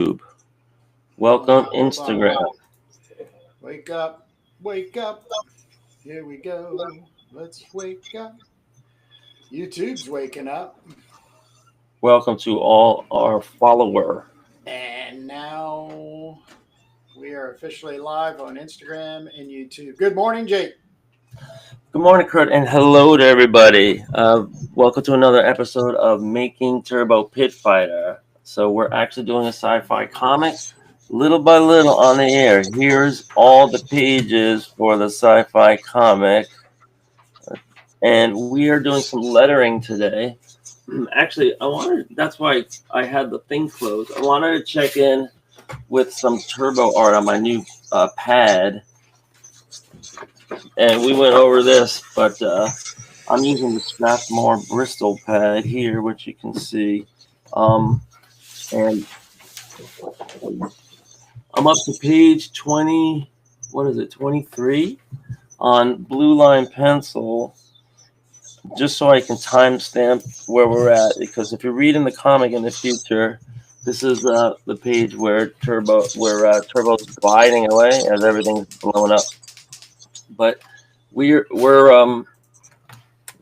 Welcome, Hold on. Instagram. Wake up. Wake up. Here we go. Let's wake up. YouTube's waking up. Welcome to all our follower. And now we are officially live on Instagram and YouTube. Good morning, Jake. Good morning, Kurt, and hello to everybody. Welcome to another episode of Making Turbo Pit Fighter. So we're actually doing a sci-fi comic, little by little on the air. Here's all the pages for the sci-fi comic, and we are doing some lettering today. Actually, I wanted. That's why I had the thing closed. I wanted to check in with some turbo art on my new pad, and we went over this, but I'm using the Strathmore Bristol pad here, which you can see, and I'm up to page 20. What is it? 23 on blue line pencil, just so I can timestamp where we're at. Because if you're reading the comic in the future, this is the page where Turbo's gliding away as everything's blown up. But we're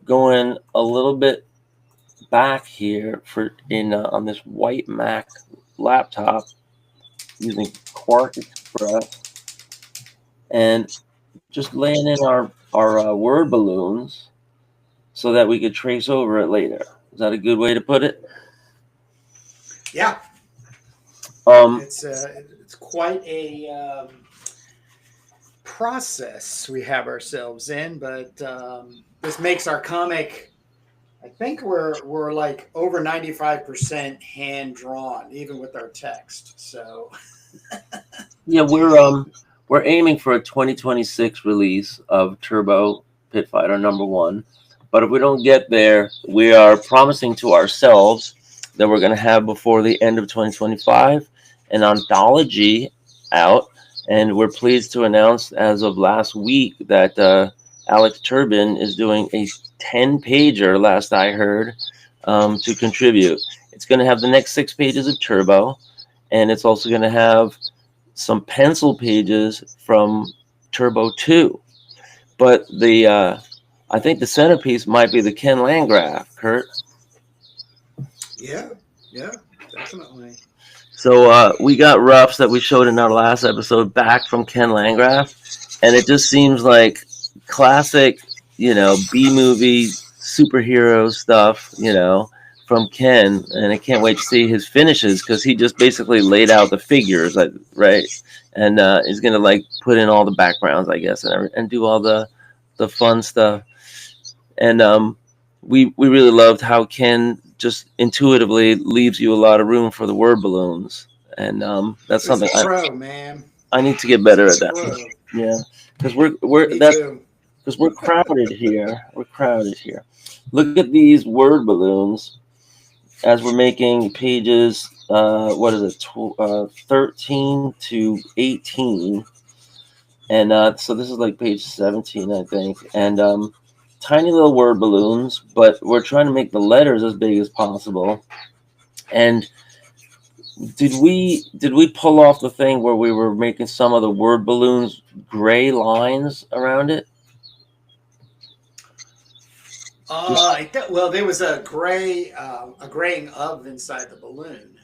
going a little bit back here for in on this white Mac laptop using Quark Express and just laying in our word balloons so that we could trace over it later. Is that a good way to put it? Yeah, Um, it's quite a process we have ourselves in, but this makes our comic. I think we're like over 95% hand drawn, even with our text. So yeah, we're aiming for a 2026 release of Turbo Pit Fighter #1. But if we don't get there, we are promising to ourselves that we're going to have before the end of 2025 an anthology out. And we're pleased to announce as of last week that Alex Turbin is doing a 10 pager, last I heard, to contribute. It's going to have the next 6 pages of Turbo, and it's also going to have some pencil pages from Turbo 2. But I think the centerpiece might be the Ken Landgraf, Kurt. yeah, yeah, definitely. So we got roughs that we showed in our last episode back from Ken Landgraf, and it just seems like classic, B movie superhero stuff, from Ken. And I can't wait to see his finishes because he just basically laid out the figures, right? And he's gonna like put in all the backgrounds, I guess, and do all the fun stuff. And we really loved how Ken just intuitively leaves you a lot of room for the word balloons, and that's He's something a pro, man. I need to get He's better a at that. pro. Yeah, because we're Me that's too. because we're crowded here. We're crowded here. Look at these word balloons as we're making pages. What is it? 13 to 18, and so this is like page 17, I think, and tiny little word balloons, but we're trying to make the letters as big as possible. And did we pull off the thing where we were making some of the word balloons gray lines around it? Well, there was a graying of inside the balloon.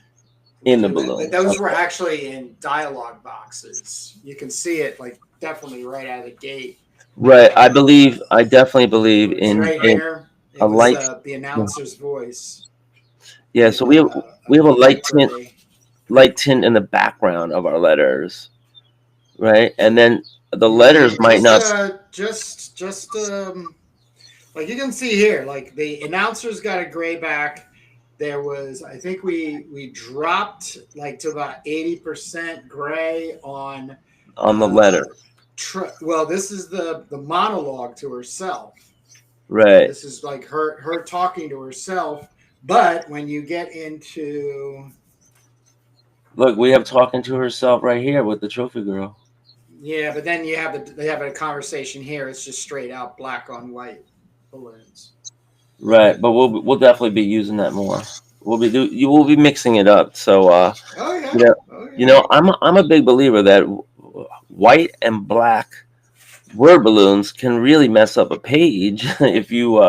We In the do that, but balloon. those were Okay. actually in dialogue boxes. You can see it like definitely right out of the gate. Right. Uh, I definitely believe see in right here, a it was light. the announcer's voice Yeah. So in we have a light gray. light tint in the background of our letters, right? And then the letters might Just not. like you can see here, like the announcer's got a gray back. There was, I think we dropped like to about 80% gray on. On the Uh, letter. well, this is the monologue to herself. Right. This is like her talking to herself. But when you get into, Look, we have talking to herself right here with the trophy girl. yeah, but then they have a conversation here. It's just straight out black on white balloons. Right. But we'll definitely be using that more. You will be mixing it up. So Oh yeah. you know, Oh yeah. I'm a big believer that white and black word balloons can really mess up a page if you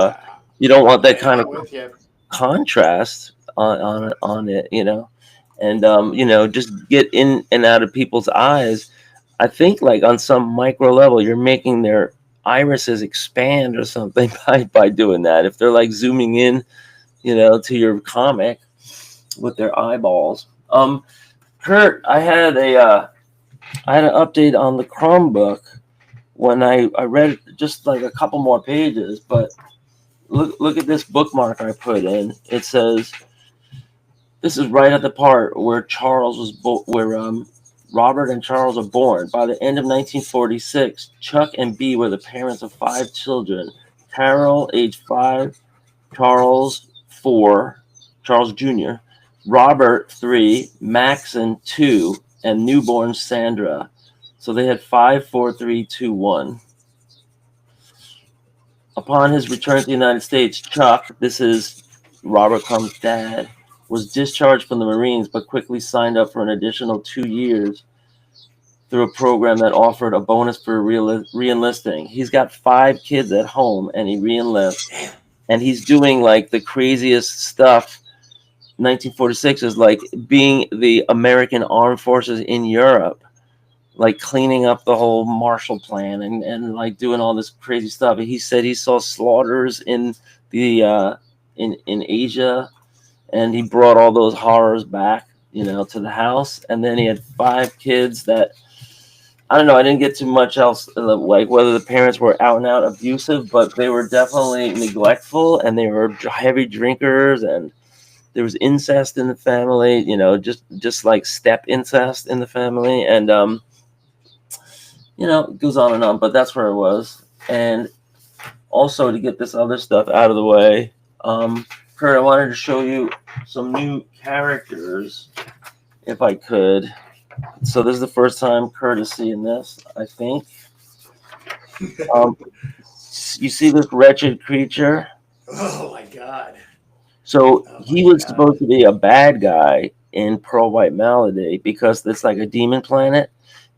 don't want that kind I'm of with you. contrast on it, and just get in and out of people's eyes. I think like on some micro level, you're making their irises expand or something by doing that. If they're like zooming in, to your comic with their eyeballs. Kurt, I had an update on the Chromebook when I read just like a couple more pages, but look at this bookmark I put in. It says this is right at the part where where Robert and Charles are born. By the end of 1946, Chuck and Bee were the parents of 5 children. Carol, age 5, Charles 4, Charles Jr., Robert 3, Maxon 2, and newborn Sandra. So they had 5, 4, 3, 2, 1. Upon his return to the United States, Chuck, this is Robert Crumb's dad, was discharged from the Marines but quickly signed up for an additional 2 years through a program that offered a bonus for re-enlisting. He's got 5 kids at home and he re-enlists, and he's doing like the craziest stuff. 1946 is like being the American Armed Forces in Europe, like cleaning up the whole Marshall Plan and like doing all this crazy stuff. He said he saw slaughters in the in Asia, and he brought all those horrors back, to the house. And then he had 5 kids that I don't know. I didn't get too much else, like whether the parents were out and out abusive, but they were definitely neglectful, and they were heavy drinkers, and there was incest in the family. Just like step incest in the family, and it goes on and on, but that's where it was. And also, to get this other stuff out of the way, Kurt, I wanted to show you some new characters, if I could. So this is the first time Kurt is seeing this, I think. Um, you see this wretched creature? Oh my god. So Oh he my was god. supposed to be a bad guy in Pearl White Malady because it's like a demon planet.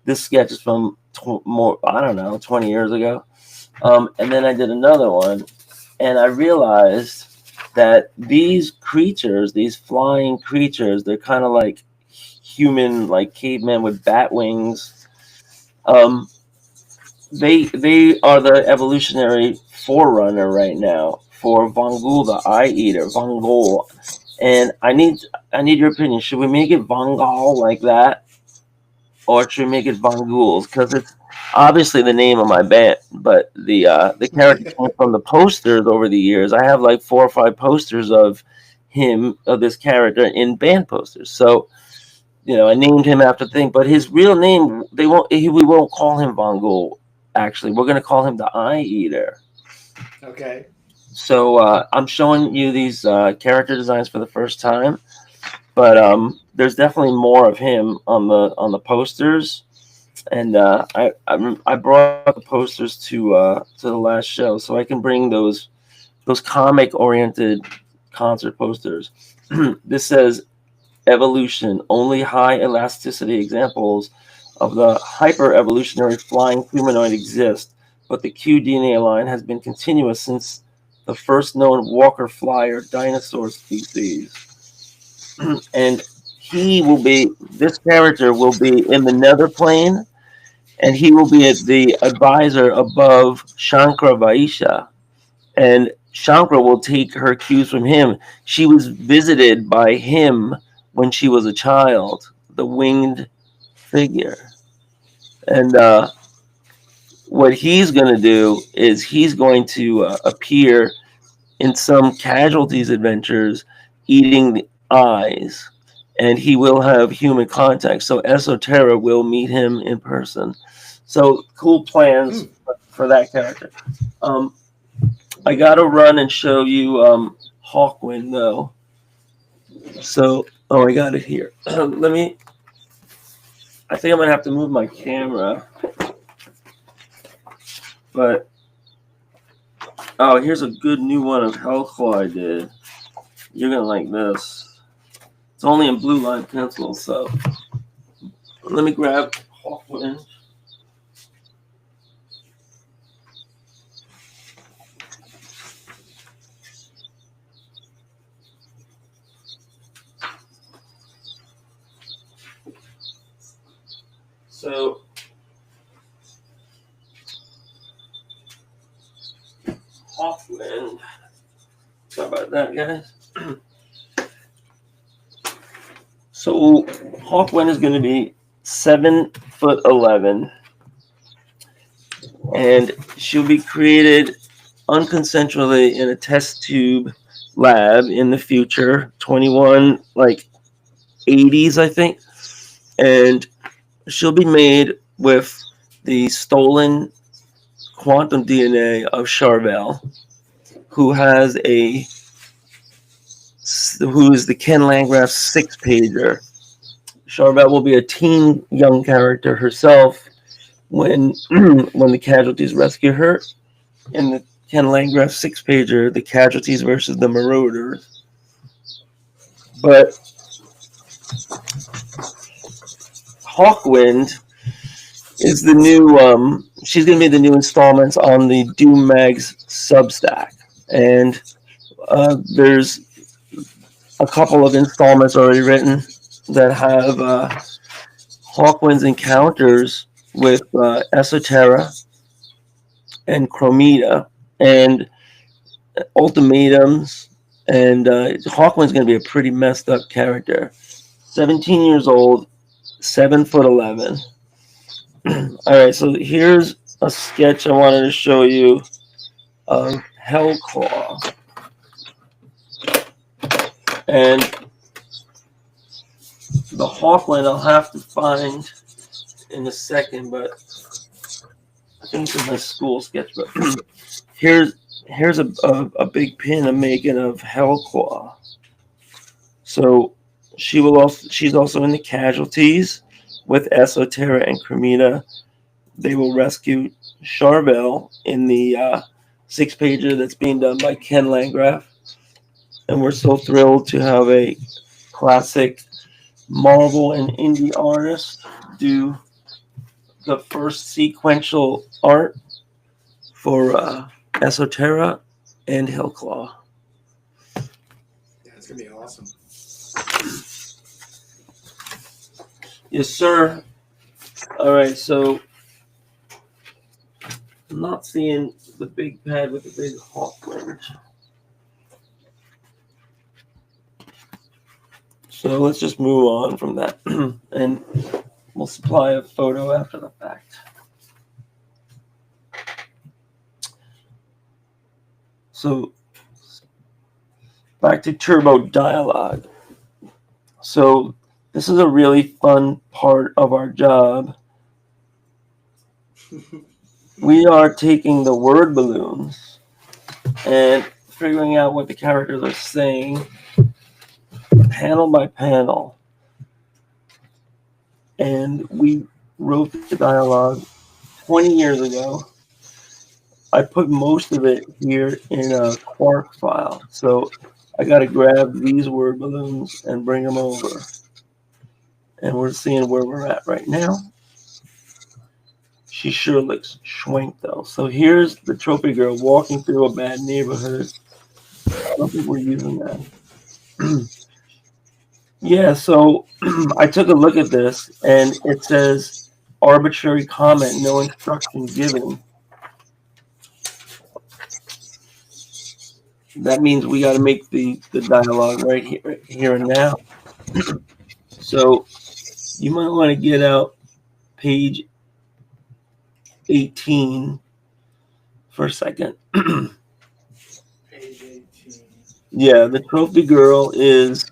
This sketch is from I don't know, 20 years ago. And then I did another one, and I realized that these creatures, these flying creatures, they're kind of like human, like cavemen with bat wings. They are the evolutionary forerunner right now for Von Ghoul, the Eye Eater, Von Ghoul. And I need your opinion. Should we make it Von Ghoul like that, or should we make it Von Ghouls? Because it's obviously the name of my band, but the character came from the posters over the years. I have like 4 or 5 posters of this character in band posters. So I named him after the thing, but his real name we won't call him Von Ghoul. Actually, we're gonna call him the Eye Eater. Okay. So I'm showing you these character designs for the first time, but there's definitely more of him on the posters, and I brought the posters to the last show, so I can bring those comic oriented concert posters. This says evolution, only high elasticity examples of the hyper evolutionary flying humanoid exist, but the Q DNA line has been continuous since the first known walker flyer dinosaur species. And this character will be in the nether plane, and he will be the advisor above Shankra Vaisha. And Shankra will take her cues from him. She was visited by him when she was a child, the winged figure. And what he's going to do is he's going to appear in some casualties adventures eating the eyes, and he will have human contact. So Esoterra will meet him in person. So cool plans for that character. I got to run and show you Hawkwind, though. So, I got it here. I think I'm going to have to move my camera. But, here's a good new one of Hellclaw I did. You're gonna like this. It's only in blue line pencil, so let me grab Hawkwind. So Hawkwind. Sorry about that, guys. So Hawkwind is going to be 7'11", and she'll be created unconsensually in a test tube lab in the future, 21 like 80s, I think, and she'll be made with the stolen quantum DNA of Charvel, who is the Ken Landgraf 6-pager. Charvel will be a teen young character herself when when the casualties rescue her. In the Ken Landgraf 6-pager, the casualties versus the Marauders. But Hawkwind is the new. She's going to be the new installments on the Doom Mag's Substack, and there's a couple of installments already written that have Hawkwind's encounters with Esoterra and Chromita and ultimatums, and Hawkwind's going to be a pretty messed up character. 17 years old, 7'11". All right, so here's a sketch I wanted to show you of Hellclaw. And the Hawkwind I'll have to find in a second, but I think it's in my school sketchbook. Here's a big pin I'm making of Hellclaw. So she's also in the casualties with Esoterra and Chromita. They will rescue Charvel in the 6-pager that's being done by Ken Landgraf. And we're so thrilled to have a classic Marvel and indie artist do the first sequential art for Esoterra and Hellclaw. Yeah, it's gonna be awesome. Yes, sir. All right, so I'm not seeing the big pad with the big Hawkwind. So let's just move on from that, and we'll supply a photo after the fact. So back to Turbo Dialogue. So this is a really fun part of our job. We are taking the word balloons and figuring out what the characters are saying panel by panel. And we wrote the dialogue 20 years ago. I put most of it here in a Quark file. So I got to grab these word balloons and bring them over. And we're seeing where we're at right now. She sure looks schwank though. So here's the trophy girl walking through a bad neighborhood. I don't think we're using that. Yeah, so I took a look at this and it says arbitrary comment, no instruction given. That means we got to make the dialogue right here and now. So you might want to get out page 18 for a second. Page 18. Yeah, the trophy girl is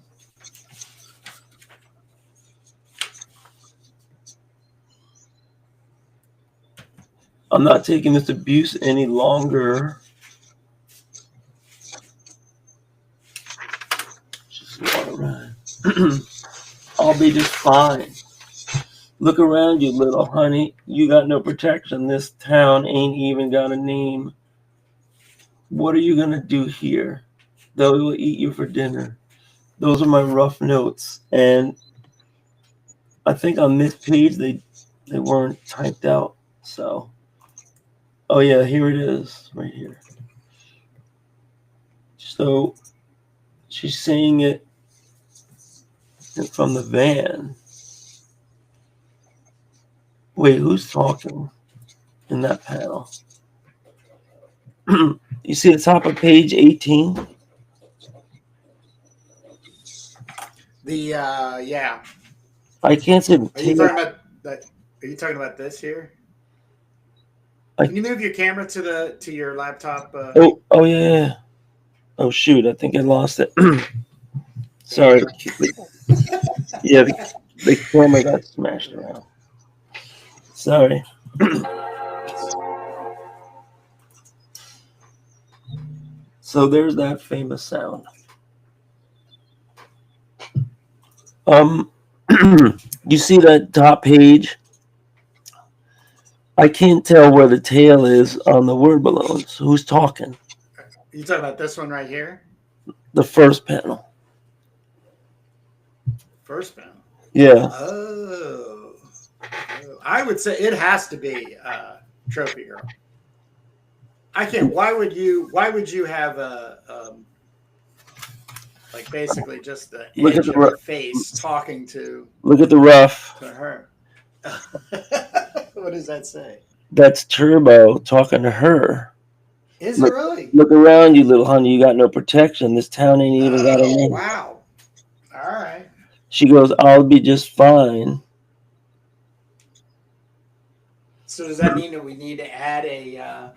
I'm not taking this abuse any longer. Just walk around. I'll be just fine. Look around you, little honey. You got no protection. This town ain't even got a name. What are you going to do here? They will eat you for dinner. Those are my rough notes, and I think on this page they weren't typed out. So, oh yeah, here it is, right here. So she's saying it from the van. Wait, who's talking in that panel? You see the top of page 18? The yeah. I can't say the Are you tail. talking about that? Are you talking about this here? I, Can you move your camera to your laptop? oh yeah. Oh shoot, I think I lost it. Sorry. Yeah, the camera got smashed around. Sorry. So there's that famous sound. You see that top page? I can't tell where the tail is on the word balloons. Who's talking? You talking about this one right here? The first panel. First panel. Yeah. Oh, I would say it has to be Trophy Girl. I can't. Why would you have a like basically just the Look at edge the of her face talking to Look at the rough. her? What does that say? That's Turbo talking to her. Is it really? Look around, you little honey. You got no protection. This town ain't even got a name. Wow. All right. She goes, I'll be just fine. So does that mean that we need to add a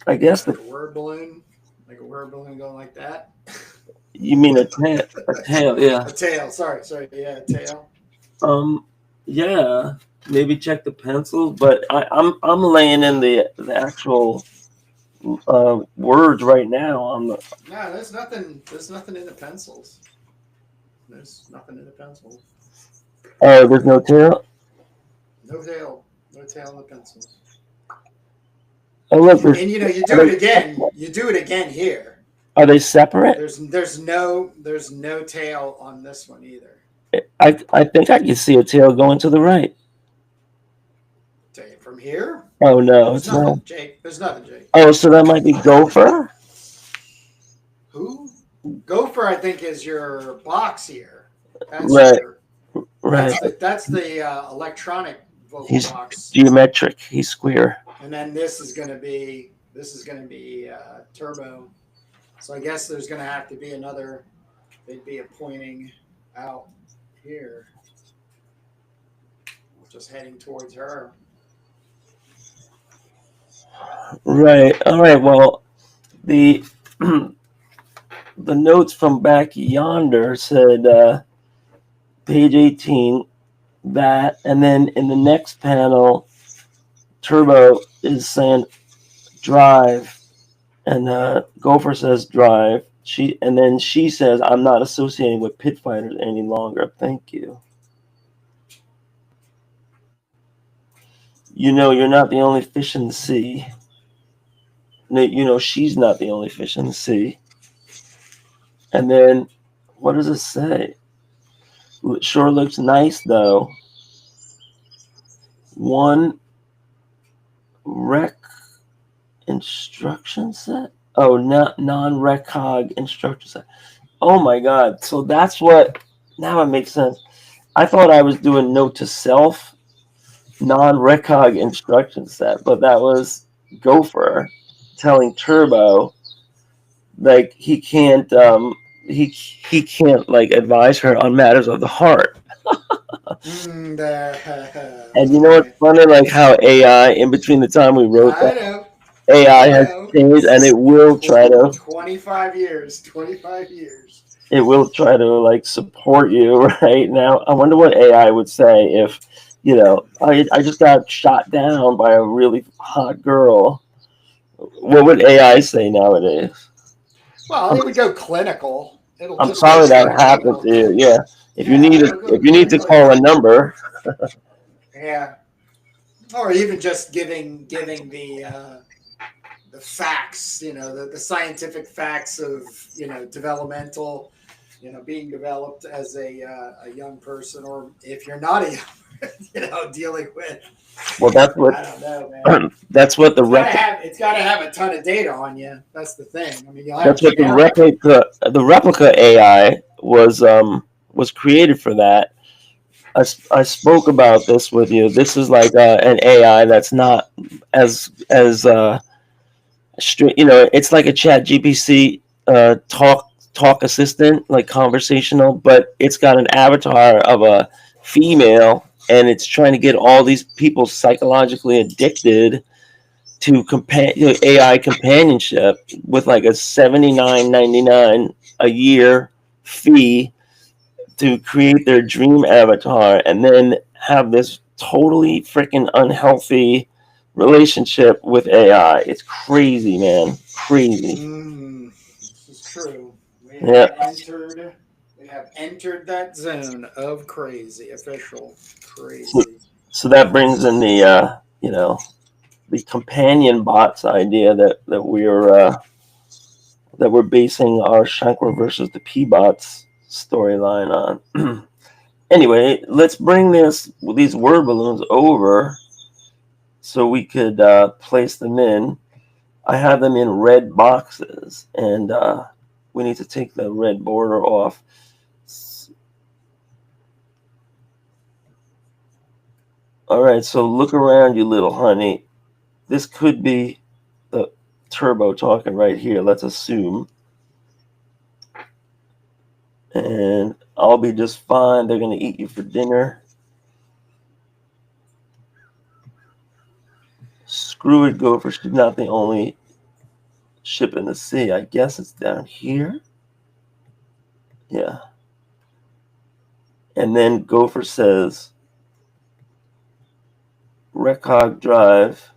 I guess like a word balloon, going like that? You mean a tail? A tail, yeah. A tail. Sorry, yeah, a tail. Yeah. Maybe check the pencil, but I'm laying in the actual words right now. No, there's nothing. There's nothing in the pencils. There's nothing in the pencils. Oh, there's no tail. No tail. No tail in the pencils. Oh look, and you know, you do it again. You do it again here. Are they separate? There's no tail on this one either. I think I can see a tail going to the right. From here? Oh no, it's nothing, not. Jake. There's nothing, Jake. Oh, so that might be Gopher. Who? Gopher, I think, is your box here. That's right. Right. That's the electronic vocal He's box. geometric. He's square. And then this is going to be turbo. So I guess there's going to have to be another. They'd be a pointing out here, just heading towards her. Right. All right. Well, the notes from back yonder said page 18 that, and then in the next panel, Turbo is saying drive, and Gopher says drive. And then she says, I'm not associating with pit fighters any longer. Thank you. You know, you're not the only fish in the sea. You know, she's not the only fish in the sea. And then, what does it say? It sure looks nice, though. One rec instruction set? Oh, not non-recog instruction set. Oh my God. So that's what, now it makes sense. I thought I was doing note to self, non-recog instruction set, but that was Gopher telling Turbo like he can't he can't like advise her on matters of the heart. And you know what's funny, like how AI in between the time we wrote that, AI has changed, and it will try to 25 years. It will try to like support you right now. I wonder what AI would say if, you know, I just got shot down by a really hot girl. What would AI say nowadays? Well, it would go clinical. I'm sorry that happened to you. Yeah, if you need to call a number. Yeah, or even just giving the facts, the scientific facts of, developmental, being developed as a young person, or if you're not a young, dealing with. Well, that's what I don't know, man. that's what the It's got to have a ton of data on you. That's the thing. I mean, you'll have that's what generic. the replica AI was created for that. I spoke about this with you. This is like an AI that's not as it's like a chat GPC talk assistant, like conversational, but it's got an avatar of a female, and it's trying to get all these people psychologically addicted to AI companionship with like a $79.99 a year fee to create their dream avatar, and then have this totally freaking unhealthy relationship with AI. It's crazy, man. Crazy. This is true. Yeah. We have entered that zone of crazy, official crazy. So that brings in the the companion bots idea that we're basing our Shankra versus the P bots storyline on. Anyway, let's bring these word balloons over so we could place them in. I have them in red boxes, and we need to take the red border off. All right, so look around, you little honey. This could be the turbo talking right here, let's assume. And I'll be just fine. They're going to eat you for dinner. Screw it, Gopher. She's not the only ship in the sea. I guess it's down here. Yeah. And then Gopher says, Recog drive,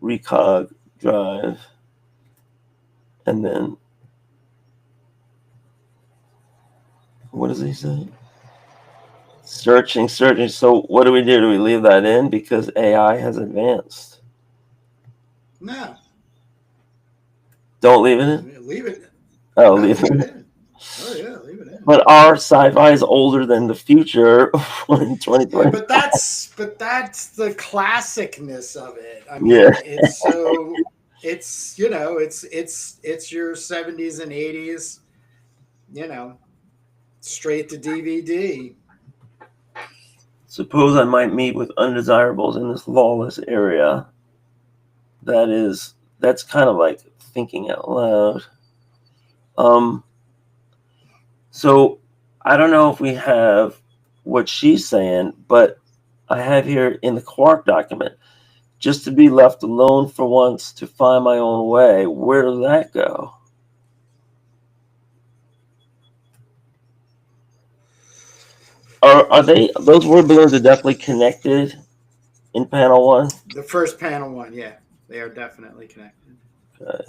Recog drive, and then what does he say? Searching. So what do? Do we leave that in because AI has advanced? No. Don't leave it in? Leave it. Oh, leave it in. Oh, yeah, leave it in. But our sci-fi is older than the future in 2020. Yeah, but that's the classicness of it. I mean, Yeah. it's so it's it's your 70s and 80s, straight to DVD. Suppose I might meet with undesirables in this lawless area. That's kind of like thinking out loud. So I don't know if we have what she's saying, but I have here in the Quark document, just to be left alone for once to find my own way. Where does that go? Are those word balloons are definitely connected in panel one? The first panel one, yeah. They are definitely connected. Okay.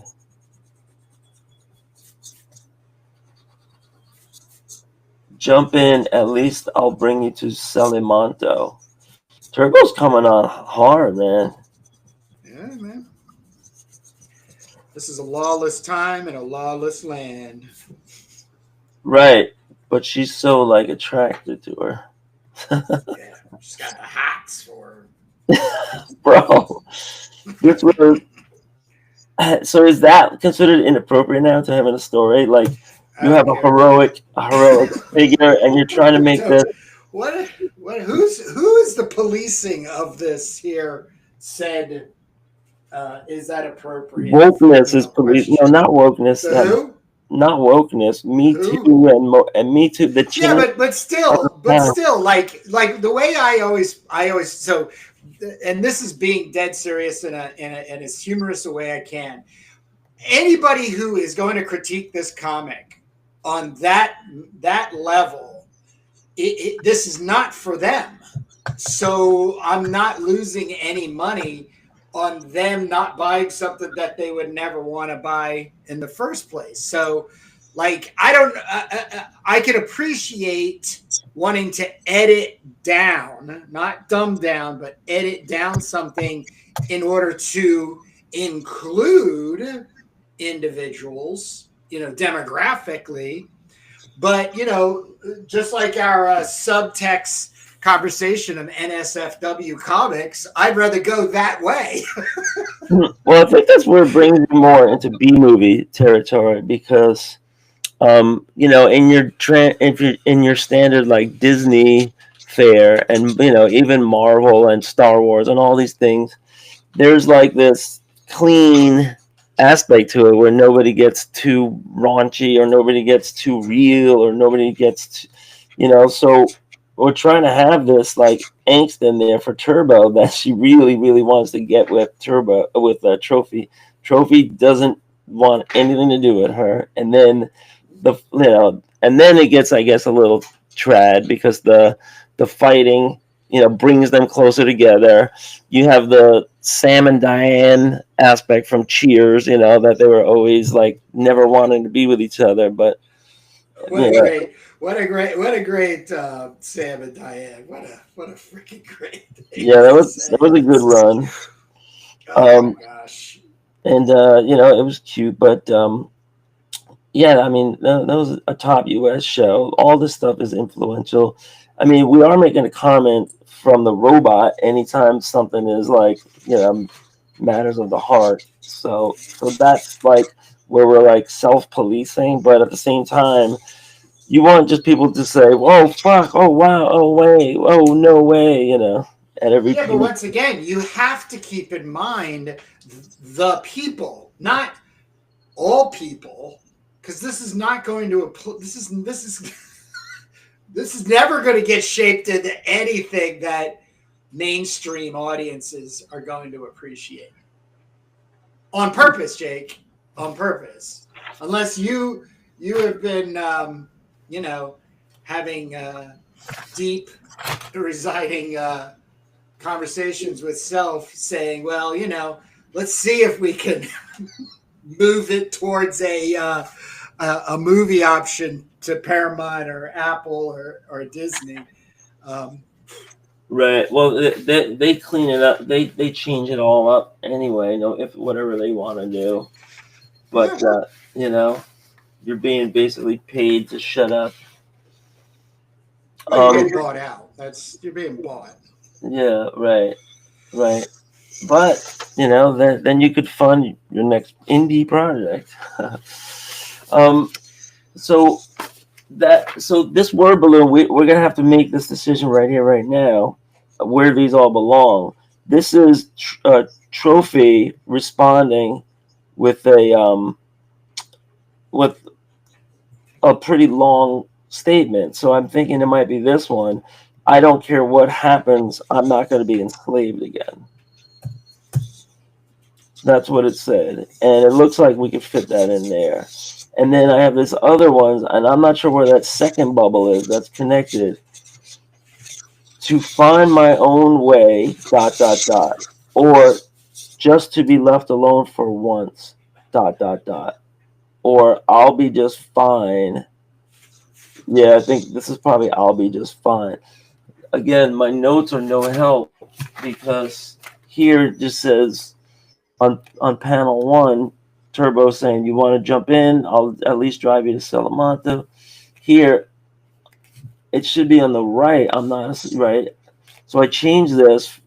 Jump in, at least I'll bring you to Salimonto. Turbo's coming on hard, man. Yeah, man. This is a lawless time in a lawless land. Right, but she's so like attracted to her. Yeah, she's got the hots for her. Bro, this was. So is that considered inappropriate now to have in a story? Like you have a heroic figure, and you're trying to make this. What? Who is the policing of this here? Said, is that appropriate? Wokeness is police. No, not wokeness. Who? Not wokeness. Me Too and Me Too. But still, like the way I always so, and this is being dead serious in as humorous a way I can. Anybody who is going to critique this comic on that level, this is not for them. So I'm not losing any money on them not buying something that they would never want to buy in the first place. So, like, I can appreciate wanting to edit down, not dumb down, but edit down something in order to include individuals, demographically, but just like our subtext conversation of NSFW comics, I'd rather go that way. Well, I think that's where it brings you more into B movie territory because, in your if you're in your standard like Disney fare and even Marvel and Star Wars and all these things, there's like this clean aspect to it where nobody gets too raunchy or nobody gets too real or nobody gets so we're trying to have this like angst in there for Turbo that she really really wants to get with Trophy doesn't want anything to do with her, and then and then it gets, I guess, a little trad because the fighting brings them closer together. You have the Sam and Diane aspect from Cheers, that they were always like never wanting to be with each other, but What a great, what a great Sam and Diane. What a freaking great thing yeah, that to was a good say. run. Oh my gosh. And it was cute, but yeah, I mean that was a top US show. All this stuff is influential. I mean, we are making a comment from the robot anytime something is like matters of the heart. So that's like where we're like self-policing, but at the same time, you want just people to say, "Whoa, fuck! Oh wow! Oh wait! Oh no way!" At every Yeah, but piece. once again, you have to keep in mind the people, not all people, because this is not going to this is this is never going to get shaped into anything that mainstream audiences are going to appreciate on purpose, Jake. On purpose, unless you have been having deep residing conversations with self, saying, well, let's see if we can move it towards a movie option to Paramount or Apple or Disney. Right. Well, they clean it up. They change it all up anyway. If whatever they want to do, but you're being basically paid to shut up. Well, you're getting bought out. You're being bought. Yeah. Right. Right. But then you could fund your next indie project. um. So this word balloon, we're gonna have to make this decision right here, right now, where these all belong. This is Trophy responding with with a pretty long statement. So I'm thinking it might be this one. I don't care what happens. I'm not going to be enslaved again. That's what it said, and it looks like we could fit that in there. And then I have this other one, and I'm not sure where that second bubble is. That's connected. To find my own way. Dot dot dot. Or just to be left alone for once. Dot dot dot. Or I'll be just fine. Yeah, I think this is probably I'll be just fine. Again, my notes are no help because here it just says on panel one, Turbo saying, "You want to jump in? I'll at least drive you to Salamanca." Here, it should be on the right. I'm not right. So I changed this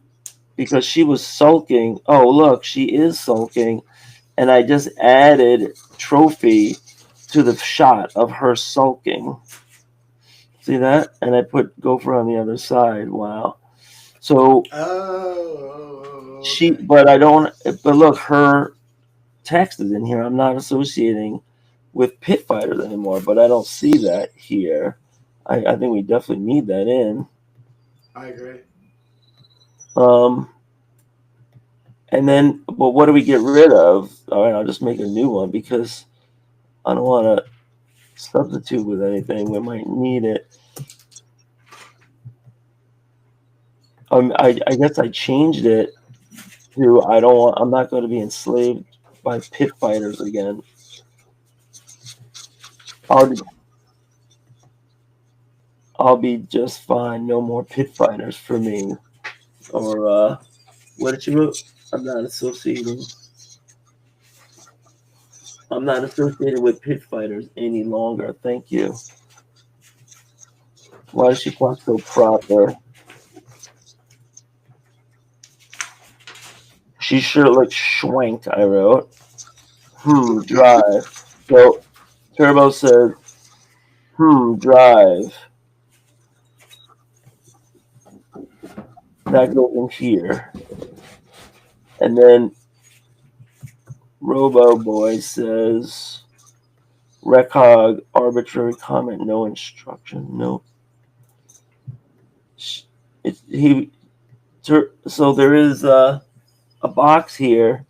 because she was sulking. Oh, look, she is sulking. And I just added Trophy to the shot of her sulking. See that? And I put Gopher on the other side. Wow. So Okay. but I don't, but look, her text is in here. I'm not associating with pit fighters anymore, but I don't see that here. I think we definitely need that in. I agree. And then, well, what do we get rid of? All right, I'll just make a new one because I don't want to substitute with anything. We might need it. I guess I changed it to I'm not going to be enslaved by pit fighters again. I'll be just fine. No more pit fighters for me. Or what did you wrote? I'm not associating. I'm not associated with pit fighters any longer. Thank you. Why does she talk so proper? She sure looks schwank, I wrote. Drive. So Turbo says, drive. That goes in here. And then Robo Boy says, Recog, arbitrary comment, no instruction, no. So there is a box here,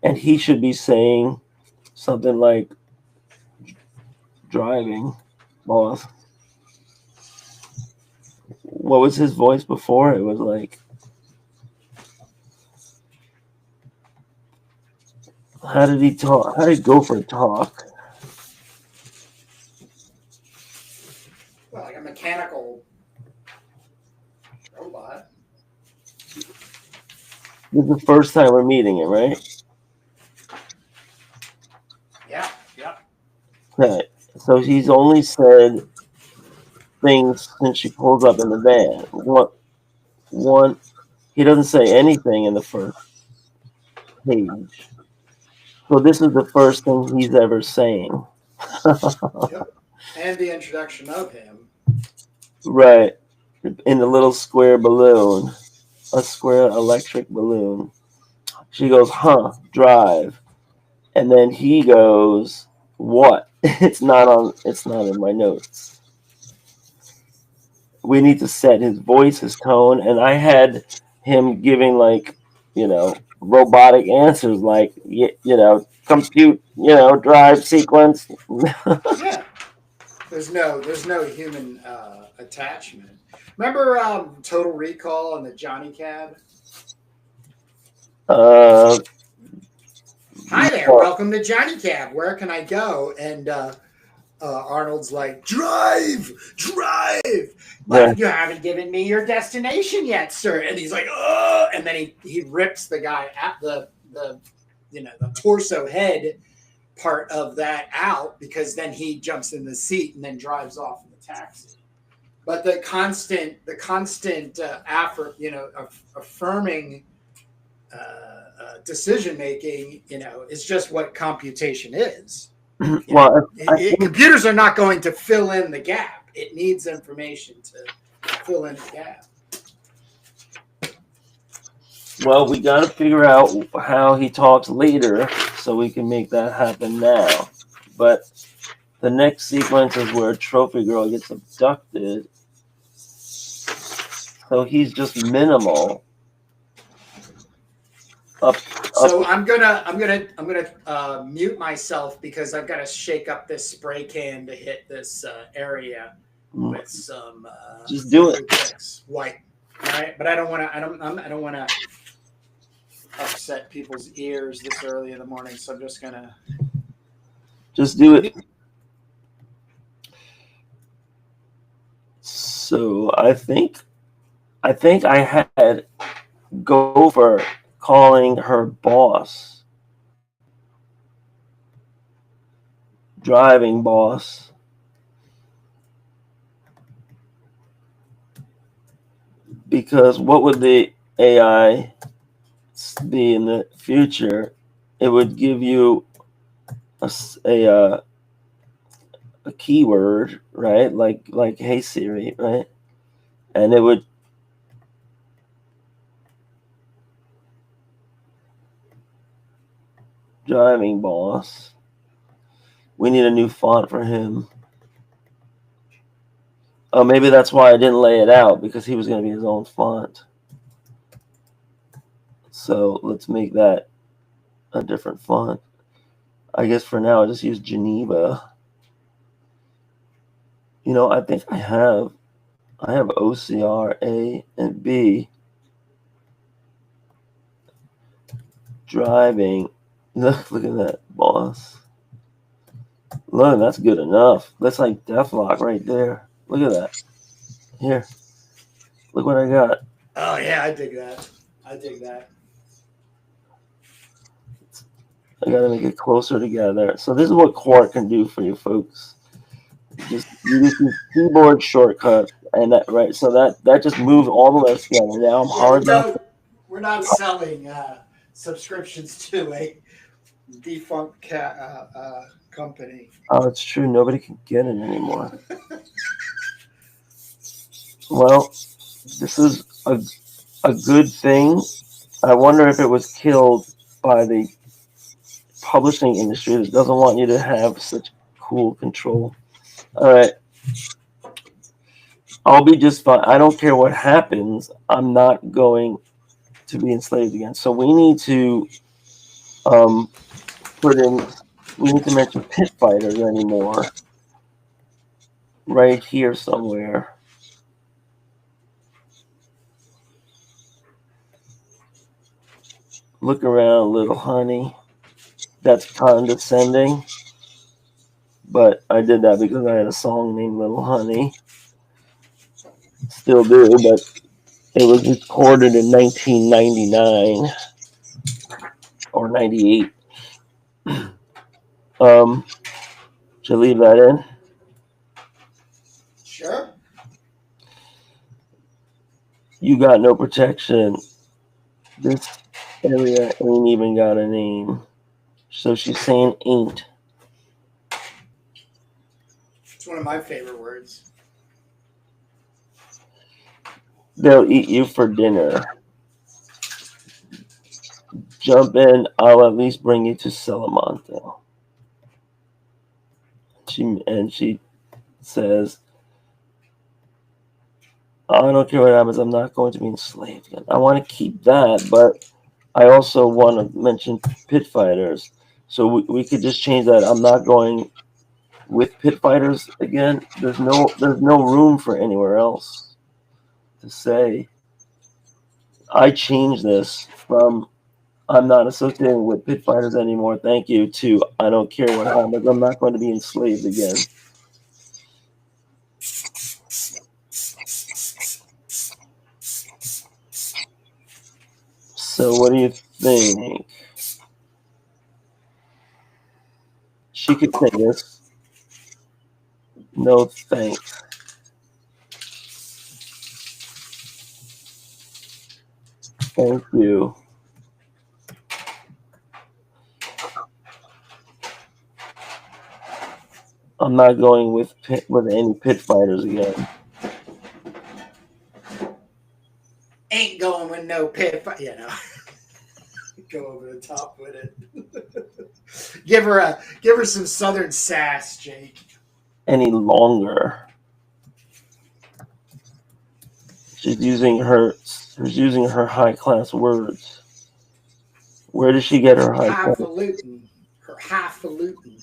and he should be saying something like driving, boss. What was his voice before? It was like, how did he talk? How did Gopher talk? Well, like a mechanical robot. This is the first time we're meeting him, right? Yeah. Okay. So he's only said things since she pulls up in the van. One, he doesn't say anything in the first page. So this is the first thing he's ever saying. Yep. And the introduction of him. Right. In the little square balloon. A square electric balloon. She goes, drive. And then he goes, what? It's not in my notes. We need to set his voice, his tone, and I had him giving robotic answers like compute, drive sequence. Yeah. There's no human attachment. Remember Total Recall and the Johnny Cab? Uh, Hi there, welcome to Johnny Cab. Where can I go? And Arnold's like, drive, but you haven't given me your destination yet, sir. And he's like, oh, and then he rips the guy at the torso head part of that out, because then he jumps in the seat and then drives off in the taxi. But the constant affirming decision making, is just what computation is. Computers are not going to fill in the gap. It needs information to fill in the gap. Well, we got to figure out how he talks later so we can make that happen now. But the next sequence is where Trophy Girl gets abducted. So he's just minimal. So I'm gonna mute myself because I've got to shake up this spray can to hit this area with some. Just do it. White, all right? But I don't want to upset people's ears this early in the morning, so I'm just gonna. Just do it. So I think I had Gopher calling her boss, driving boss. Because what would the AI be in the future? It would give you a keyword, right? Like hey Siri, right? And it would driving boss. We need a new font for him. Oh, maybe that's why I didn't lay it out, because he was going to be his own font. So let's make that a different font. I guess for now I'll just use Geneva. I think I have OCR A and B. Driving. Look at that, boss. Look, that's good enough. That's like Deathlock right there. Look at that. Here. Look what I got. Oh yeah, I dig that. I gotta make it closer together. So this is what Quark can do for you folks. Just use these keyboard shortcuts, and that right. So that just moves all the letters together. Now I'm Yeah, horizontal. we're not selling subscriptions to a defunct company. Oh, it's true. Nobody can get it anymore. Well, this is a good thing. I wonder if it was killed by the publishing industry that doesn't want you to have such cool control. All right. I'll be just fine. I don't care what happens. I'm not going to be enslaved again. So we need to put in. We need to mention pit fighters anymore. Right here somewhere. Look around, little honey. That's condescending. But I did that because I had a song named Little Honey. Still do, but it was recorded in 1999 or 98. Should I leave that in? Sure. You got no protection. This area ain't even got a name. So she's saying ain't. It's one of my favorite words. They'll eat you for dinner. Jump in, I'll at least bring you to Salamanca. She says, I don't care what happens, I'm not going to be enslaved again. I want to keep that, but I also want to mention pit fighters. So we could just change that. I'm not going with pit fighters again. There's no room for anywhere else to say. I changed this from I'm not associated with pit fighters anymore, thank you, to I don't care what happens, I'm not going to be enslaved again. So what do you think? She could say this. No thanks. Thank you. I'm not going with any pit fighters again. Ain't going with no pit. Go over the top with it. give her some southern sass, Jake. Any longer. She's using her high class words. Where does she get her high class? Her highfalutin.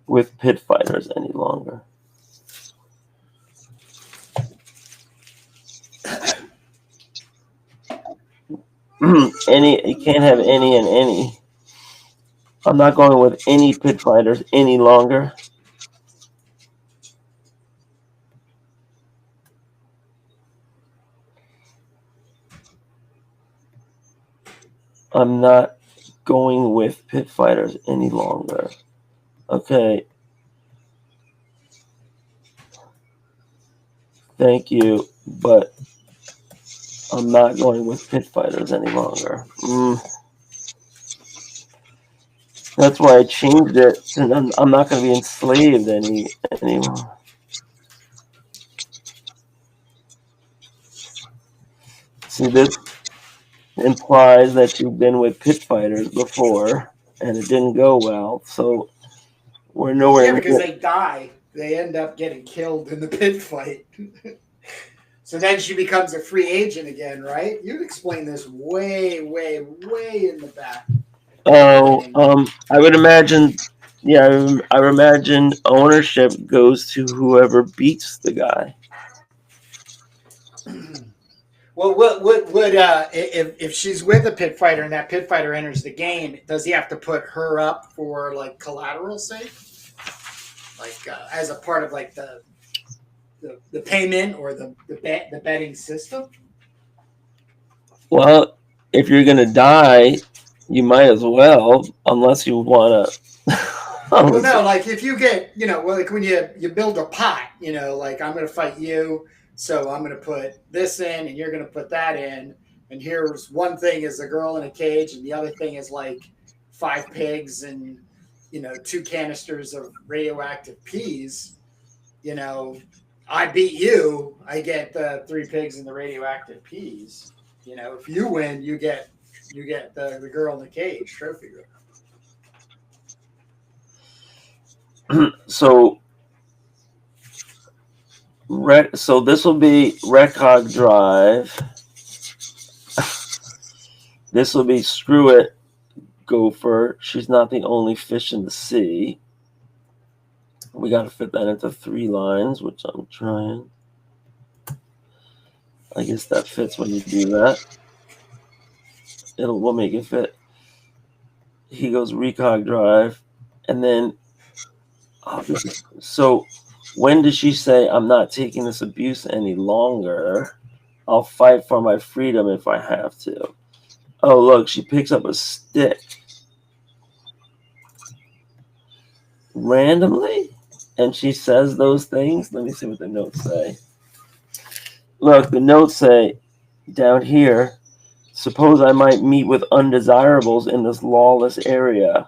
With pit fighters any longer. You can't have any and any. I'm not going with any pit fighters any longer. I'm not going with pit fighters any longer. Okay. Thank you, but I'm not going with pit fighters any longer. That's why I changed it. And I'm not going to be enslaved anymore. See, this implies that you've been with pit fighters before, and it didn't go well. So we're nowhere. Yeah, because they die. They end up getting killed in the pit fight. So then she becomes a free agent again, right? You'd explain this way, way, way in the back. Oh, I would imagine. Yeah, I would imagine ownership goes to whoever beats the guy. Well, what would if she's with a pit fighter and that pit fighter enters the game, does he have to put her up for like collateral sake, like as a part of like the payment or the betting system? Well, if you're gonna die, You might as well, unless you want to. Well, no, like if you get, like when you build a pot, like I'm going to fight you, so I'm going to put this in, and you're going to put that in, and here's one thing is a girl in a cage, and the other thing is like 5 pigs and 2 canisters of radioactive peas. You know, I beat you, I get the 3 pigs and the radioactive peas. If you win, you get the girl in the cage trophy. So, so this will be Recog Drive. This will be Screw It, Gopher. She's not the only fish in the sea. We got to fit that into 3 lines, which I'm trying. I guess that fits when you do that. We'll make it fit. He goes Recog Drive, and then so when did she say, I'm not taking this abuse any longer? I'll fight for my freedom if I have to. Oh, look, she picks up a stick randomly, and she says those things. Let me see what the notes say. Look, the notes say down here, suppose I might meet with undesirables in this lawless area.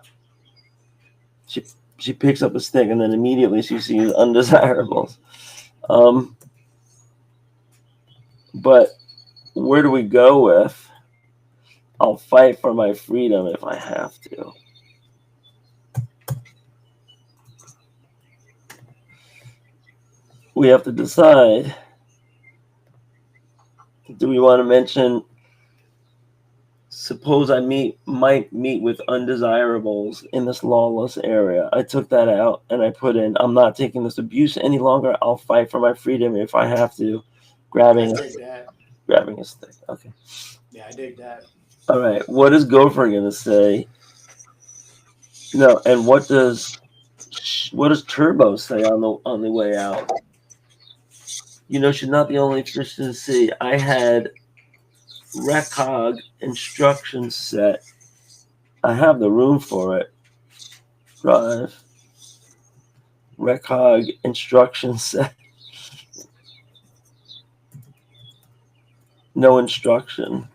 She picks up a stick, and then immediately she sees undesirables. But where do we go with, I'll fight for my freedom if I have to? We have to decide. Do we want to mention, suppose I might meet with undesirables in this lawless area? I took that out and I put in, I'm not taking this abuse any longer. I'll fight for my freedom if I have to. Grabbing a stick. Okay. Yeah, I dig that. All right. What is Gopher gonna say? No, and what does Turbo say on the way out? She's not the only fish in the sea. I had Recog instruction set. I have the room for it. Drive. Recog instruction set. No instruction.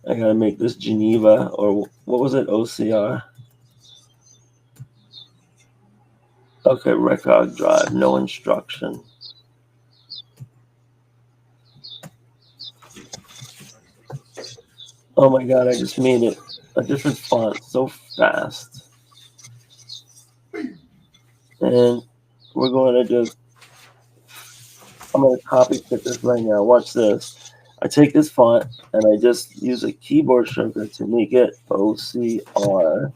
I gotta make this Geneva, or what was it? OCR. Okay, Recog Drive. No instruction. Oh my god, I just made it a different font so fast. And we're going to I'm going to copy fit this right now. Watch this. I take this font and I just use a keyboard shortcut to make it OCR.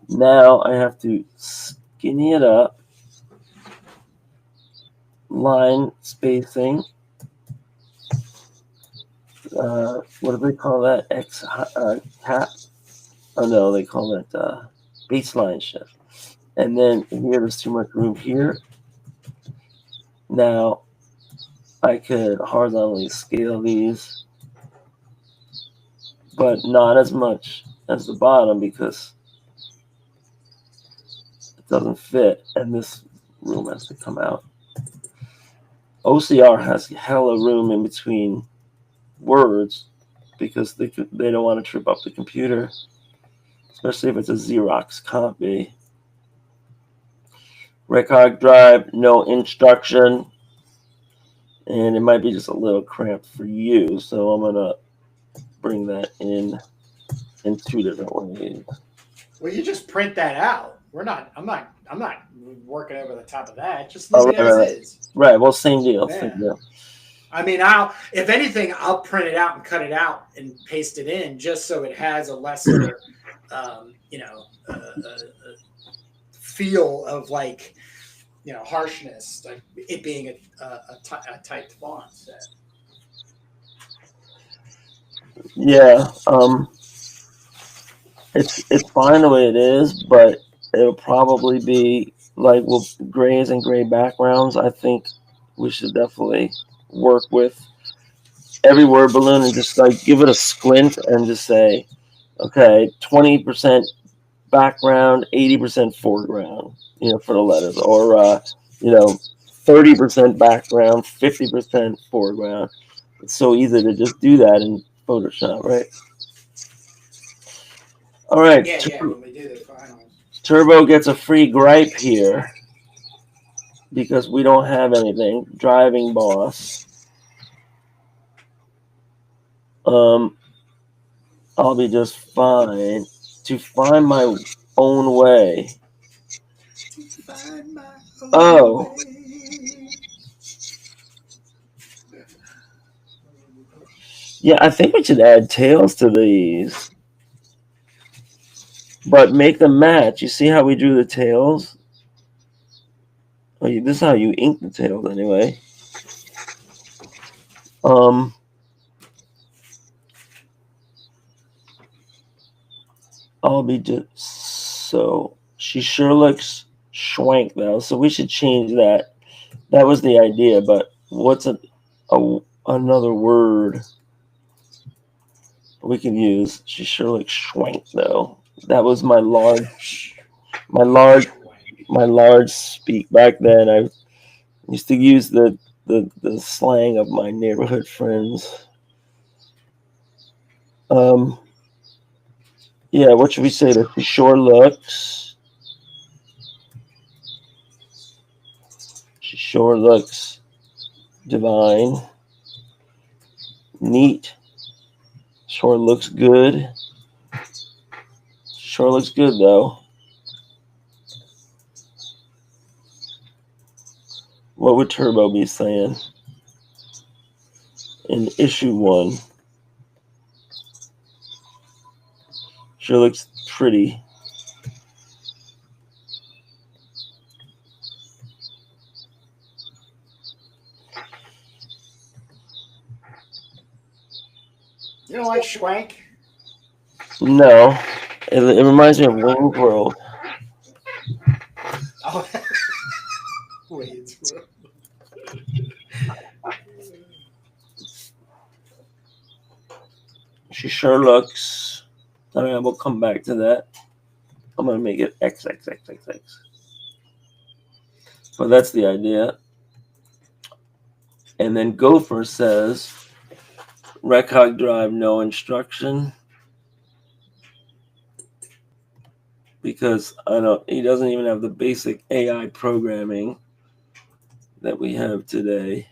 Now I have to skinny it up. Line spacing. What do they call that? Cap? Oh no, they call it baseline shift. And then here, there's too much room here. Now I could horizontally scale these, but not as much as the bottom because it doesn't fit, and this room has to come out. OCR has hella room in between words because they don't want to trip up the computer, especially if it's a Xerox copy. Recog Drive, no instruction. And it might be just a little cramped for you, so I'm gonna bring that in 2 different ways. Well, you just print that out. I'm not working over the top of that. Just leave it as is. Right. Well, same deal. Yeah. Same deal. I mean, if anything, I'll print it out and cut it out and paste it in just so it has a lesser, feel of like, harshness, like it being a typed font set. Yeah. It's fine the way it is, but it'll probably be like with grays and gray backgrounds. I think we should definitely work with every word balloon and just like give it a squint and just say, okay, 20% background, 80% foreground, for the letters, or 30% background, 50% foreground. It's so easy to just do that in Photoshop, right? All right, Yeah. When we do the finals. Turbo gets a free gripe here because we don't have anything. Driving boss. I'll be just fine to find my own way. Oh. Yeah, I think we should add tails to these. But make them match. You see how we drew the tails? Oh, this is how you ink the tails anyway. I'll be just so she sure looks schwank though, so we should change that. That was the idea, but what's another word we can use? She sure looks schwank though. That was my large speak back then. I used to use the slang of my neighborhood friends. Yeah, what should we say? That she sure looks. She sure looks divine. Neat. Sure looks good. Sure looks good though. What would Turbo be saying in issue 1? Sure looks pretty. You don't like schwank? No, it reminds me of Wayne's World. Oh. Wayne's World. She sure looks. I mean, we'll come back to that. I'm gonna make it XXXXX. But that's the idea. And then Gopher says, Recog Drive, no instruction. Because he doesn't even have the basic AI programming that we have today.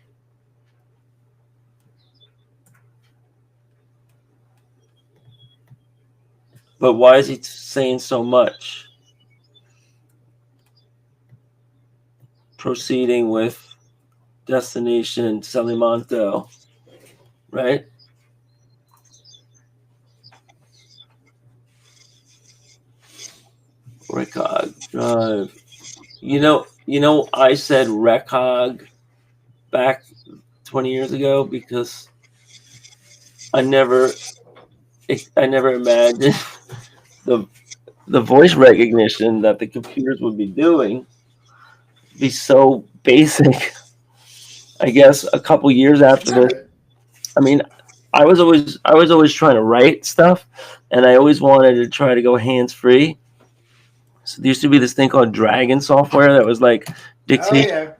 But why is he saying so much? Proceeding with destination Salimanto, right? Recog Drive. I said Recog back 20 years ago because I never imagined the voice recognition that the computers would be doing be so basic. I guess a couple years after this, I mean, I was always trying to write stuff, and I always wanted to try to go hands free. So there used to be this thing called Dragon software that was like dictate,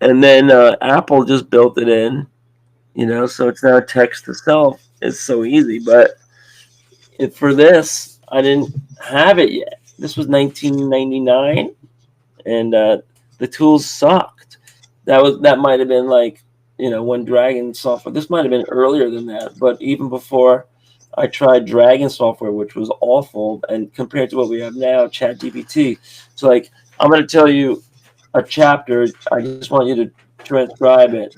and then Apple just built it in, so it's now text to self. It's so easy, but for this, I didn't have it yet. This was 1999, and the tools sucked. That might have been like when Dragon software. This might have been earlier than that, but even before I tried Dragon software, which was awful, and compared to what we have now, ChatGPT. So like, I'm going to tell you a chapter. I just want you to transcribe it,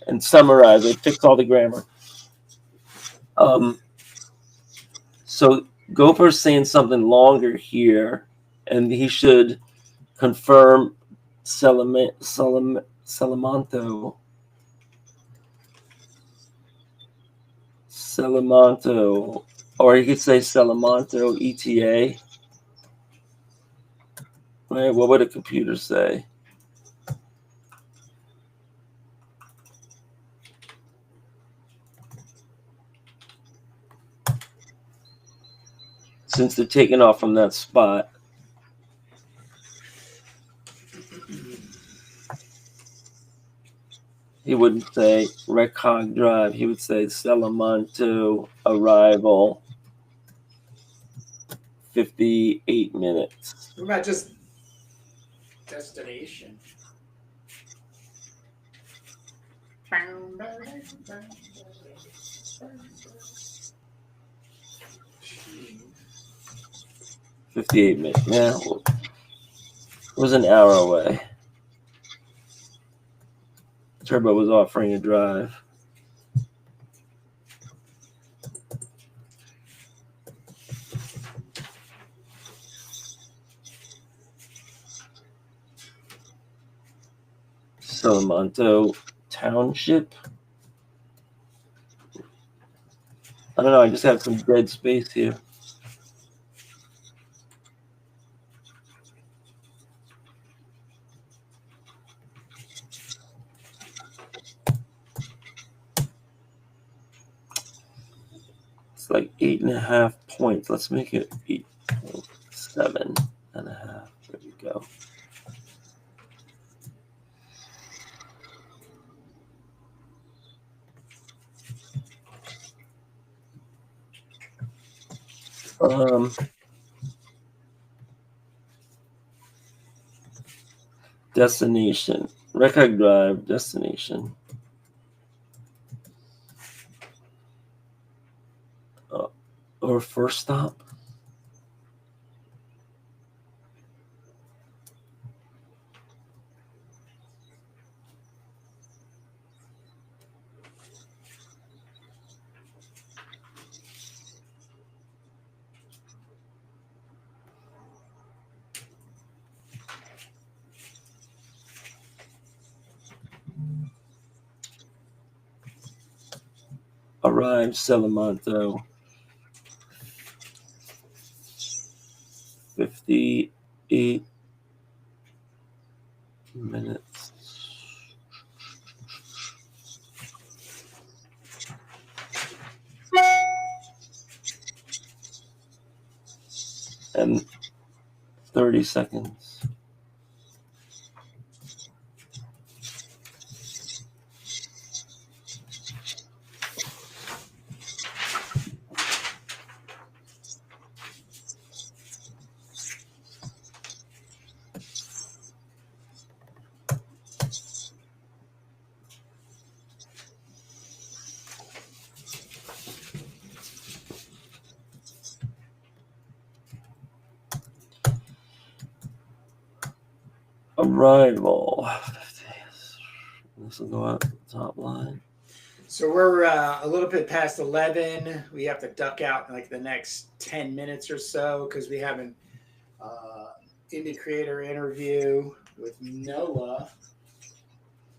and summarize it, fix all the grammar. So Gopher's saying something longer here, and he should confirm Salamanto, or you could say Salamanto ETA. Right? What would a computer say? since they're taking off from that spot. He wouldn't say Recog Drive. He would say Salamanca arrival 58 minutes. What about just destination? Jeez. 58 minutes. Yeah, it was an hour away. Turbo was offering a drive. Salamanca Township. I don't know. I just have some dead space here. It's like 8.5 points. Let's make it 8.7.5. There we go. Destination. Recog Drive, destination. Or first stop. Arrived Salamanca 58 minutes. And 30 seconds. Arrival. This will go out the top line. So we're a little bit past 11. We have to duck out in like the next 10 minutes or so because we have an indie creator interview with Noah.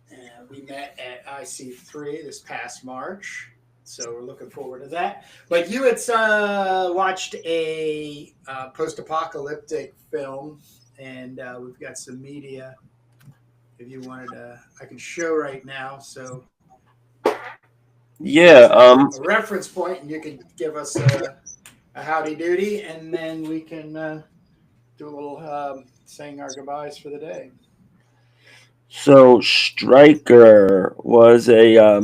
And we met at IC3 this past March. So we're looking forward to that. But you had watched a post-apocalyptic film, and we've got some media. If you wanted to, I can show right now. So yeah, a reference point, and you can give us a howdy doody, and then we can do a little saying our goodbyes for the day. So Striker was a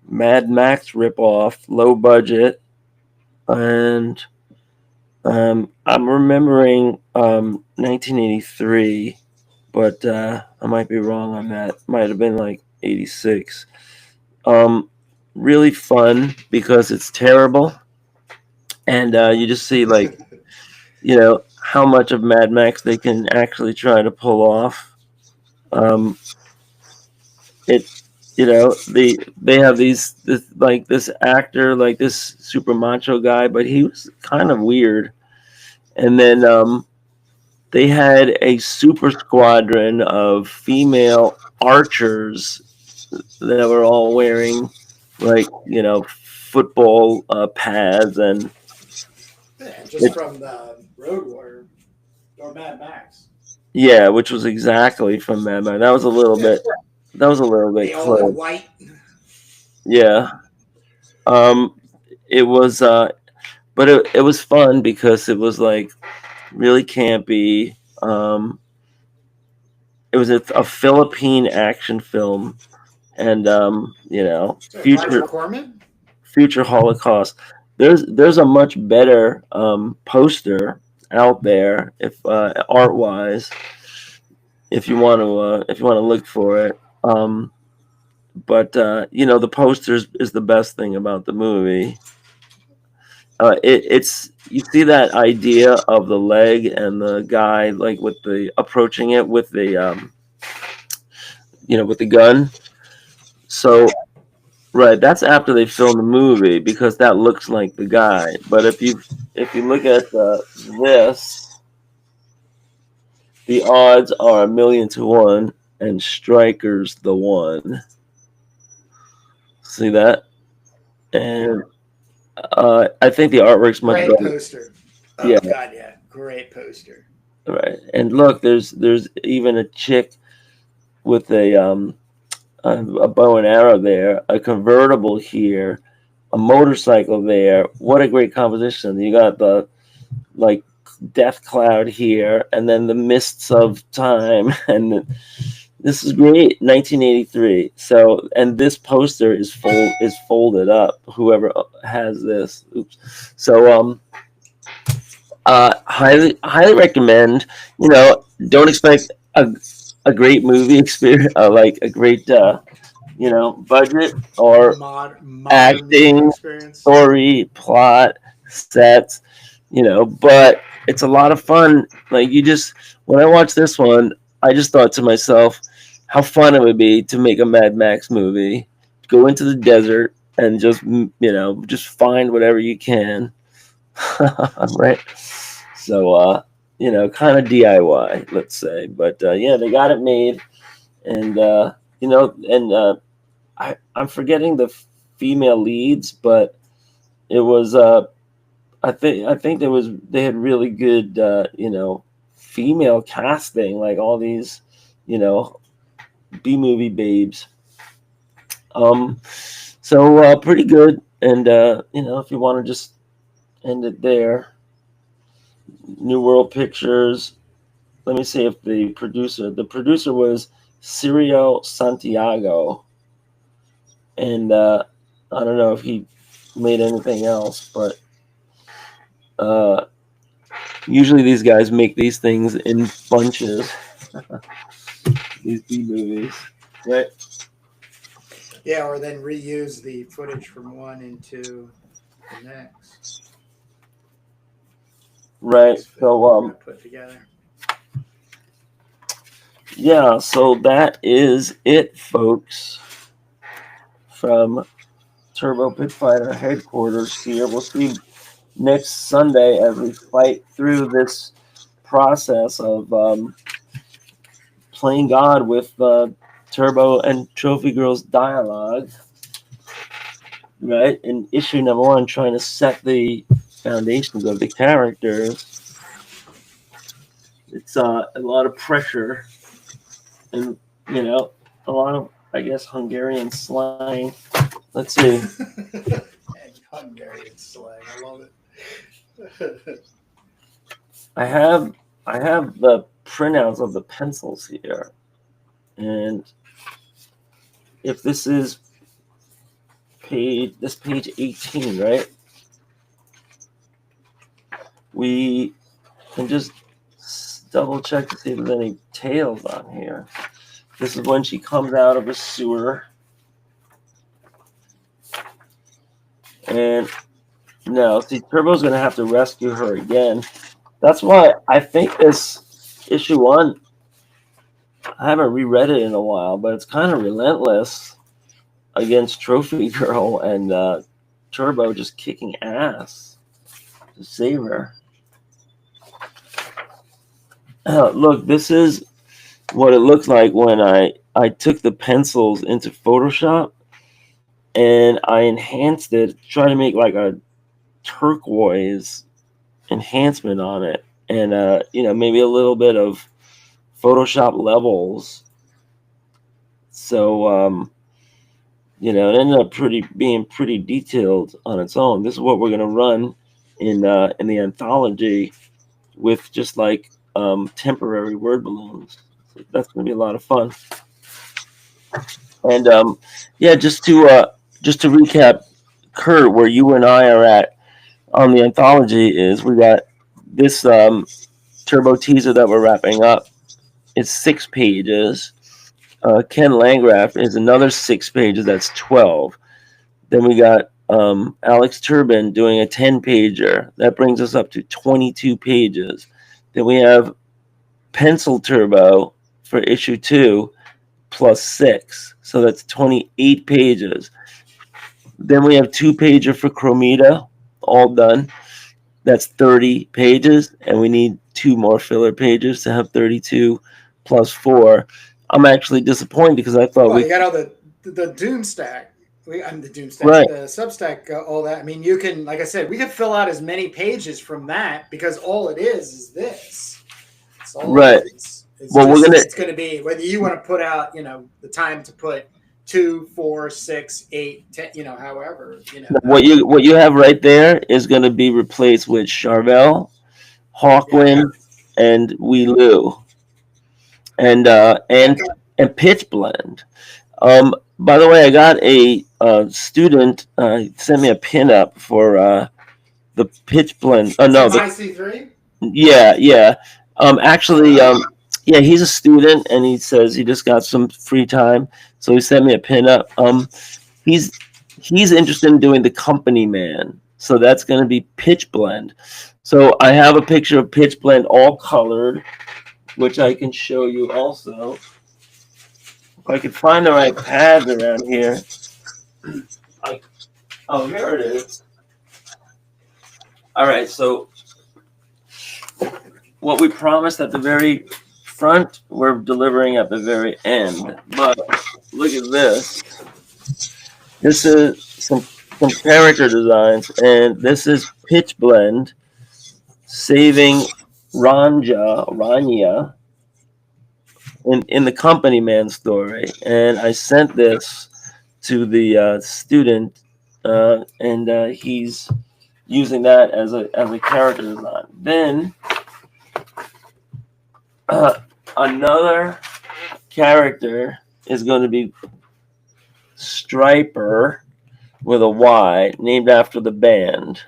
Mad Max ripoff, low budget, and I'm remembering 1983, but I might be wrong on that. Might have been like 86. Really fun because it's terrible, and you just see like how much of Mad Max they can actually try to pull off. They have this actor, like this super macho guy, but he was kind of weird. And then they had a super squadron of female archers that were all wearing football pads and just from the Road Warrior or Mad Max. Yeah, which was exactly from Mad Max. That was a little bit. That was a little bit They all close. white. Yeah. It was. But but it was fun because it was like really campy. It was a Philippine action film, and Is that Roger future Corman? future Holocaust. There's a much better poster out there if art wise, if you want to look for it. But the posters is the best thing about the movie. It's you see that idea of the leg and the guy like with the approaching it with the with the gun. So Yeah. right, that's after they film the movie because that looks like the guy. But if you look at this, the odds are 1,000,000 to 1, and Striker's the one. See that? And I think the artwork's much Great better. poster. Yeah, Oh God, yeah, great poster. right. And look, there's even a chick with a bow and arrow there, a convertible here, a motorcycle there. What a great composition! You got the like death cloud here, and then the mists of time, and this is great. 1983. So, and this poster is folded up. Whoever has this, oops. So, highly recommend. Don't expect a great movie experience, like a great budget or Modern movie acting, experience. story, plot, sets, but it's a lot of fun. Like when I watched this one, I just thought to myself how fun it would be to make a Mad Max movie, go into the desert and just find whatever you can, right? So, kind of DIY, let's say, but yeah, they got it made, and I'm forgetting the female leads, but it was I think they had really good female casting, like all these you know B movie babes. So pretty good, and if you want to just end it there, New World Pictures. Let me see if the producer was Cirio Santiago, and I don't know if he made anything else, but uh, usually these guys make these things in bunches. These B movies, right? Yeah, or then reuse the footage from one into the next. Right. This film So we're gonna put together. yeah, so that is it, folks, from Turbo Pit Fighter headquarters here. We'll see next Sunday as we fight through this process of playing God with Turbo and Trophy Girls dialogue, right? In issue number 1, trying to set the foundations of the characters. It's a lot of pressure and, a lot of, I guess, Hungarian slang. Let's see. And Hungarian slang. I love it. I have the printouts of the pencils here, and if this is page 18, right? We can just double check to see if there's any tails on here. This is when she comes out of a sewer, and no, see, Turbo's gonna have to rescue her again. That's why I think this issue 1. I haven't reread it in a while, but it's kind of relentless against Trophy Girl and Turbo just kicking ass to save her. Look, this is what it looks like when I took the pencils into Photoshop and I enhanced it, try to make like a turquoise enhancement on it, and maybe a little bit of Photoshop levels. So it ended up being pretty detailed on its own. This is what we're gonna run in the anthology with just like temporary word balloons. So that's gonna be a lot of fun. And yeah, just to recap, Kurt, where you and I are at on the anthology is we got this turbo teaser that we're wrapping up. It's 6 pages. Ken Landgraf is another 6 pages. That's 12. Then we got Alex Turbin doing a 10 pager. That brings us up to 22 pages. Then we have Pencil Turbo for issue 2 plus 6. So that's 28 pages. Then we have 2 pager for Chromita, all done. That's 30 pages. And we need 2 more filler pages to have 32 plus 4. I'm actually disappointed because I thought you got all the Doom stack. I'm the Doom stack, right. The Substack, all that. I mean, you can, like I said, we could fill out as many pages from that because all it is this. It's all right. it is. It's going to be whether you want to put out, the time to put 2, 4, 6, 8, 10, however, What you have right there is going to be replaced with Charvel, HAWKWYND, and Wee Lou, and Pitch Blend. By the way, I got a student sent me a pinup for the Pitch Blend. Oh no, the IC3. Yeah. Actually, yeah, he's a student, and he says he just got some free time, so he sent me a pinup. He's interested in doing the Company Man, so that's going to be Pitch Blend. So I have a picture of Pitch Blend all colored, which I can show you also. If I could find the right pads around here. Oh, here it is. All right, so what we promised at the very front, we're delivering at the very end. But look at this. This is some character designs, and this is Pitch Blend saving Rania in the Company Man story. And I sent this to the student, and he's using that as a character design. Then another character is going to be Striper with a Y, named after the band,